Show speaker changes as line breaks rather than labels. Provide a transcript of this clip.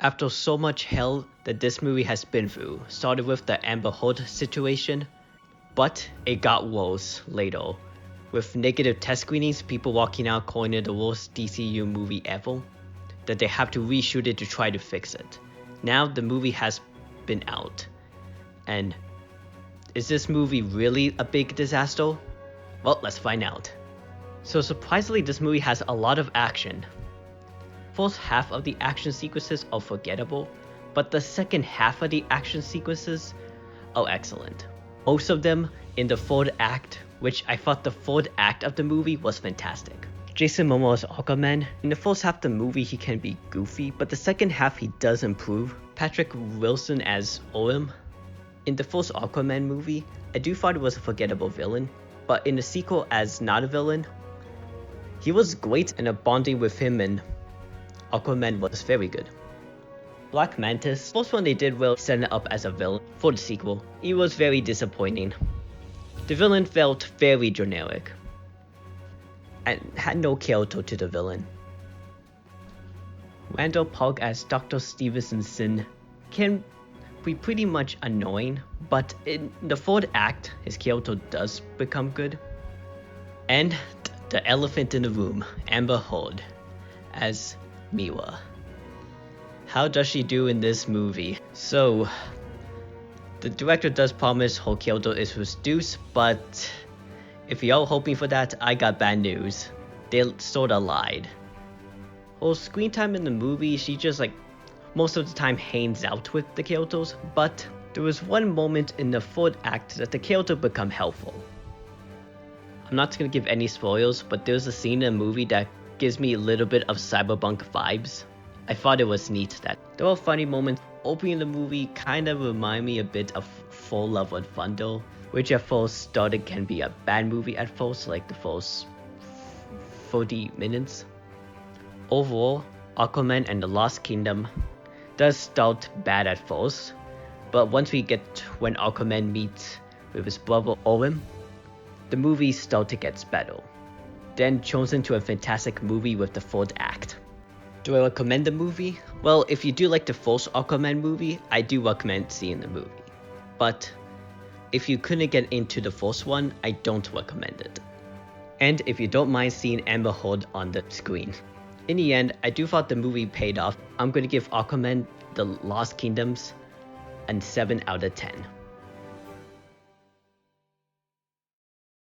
After so much hell that this movie has been through, started with the Amber Heard situation, but it got worse later. With negative test screenings, people walking out calling it the worst DCU movie ever, that they have to reshoot it to try to fix it. Now the movie has been out. And is this movie really a big disaster? Well, let's find out. So surprisingly, this movie has a lot of action. First half of the action sequences are forgettable, but the second half of the action sequences are excellent. Most of them in the third act, which I thought the third act of the movie was fantastic. Jason Momoa's Aquaman. In the first half of the movie he can be goofy, but the second half he does improve. Patrick Wilson as Orm. In the first Aquaman movie, I do thought it was a forgettable villain, but in the sequel as not a villain, he was great, and a bonding with him and Aquaman was very good. Black Mantis, first one they did well setting it up as a villain. For the sequel, it was very disappointing. The villain felt very generic and had no character to the villain. Randall Park as Dr. Stevenson can be pretty much annoying, but in the third act, his character does become good. And the elephant in the room, Amber Heard as Mira. How does she do in this movie? So, the director does promise her character is reduced, but if y'all hoping for that, I got bad news. They sorta lied. Her screen time in the movie, she just most of the time hangs out with the characters, but there was one moment in the third act that the character become helpful. I'm not gonna give any spoilers, but there's a scene in the movie that gives me a little bit of cyberpunk vibes. I thought it was neat that there were funny moments. Opening the movie kind of remind me a bit of Full Love and Thunder, which at first started can be a bad movie at first, like the first 40 minutes. Overall, Aquaman and the Lost Kingdom does start bad at first, but once we get when Aquaman meets with his brother Orm, the movie starts to get better. Then turns into a fantastic movie with the third act. Do I recommend the movie? Well, if you do like the first Aquaman movie, I do recommend seeing the movie. But if you couldn't get into the first one, I don't recommend it. And if you don't mind seeing Amber Heard on the screen. In the end, I do thought the movie paid off. I'm gonna give Aquaman The Lost Kingdoms a 7 out of 10.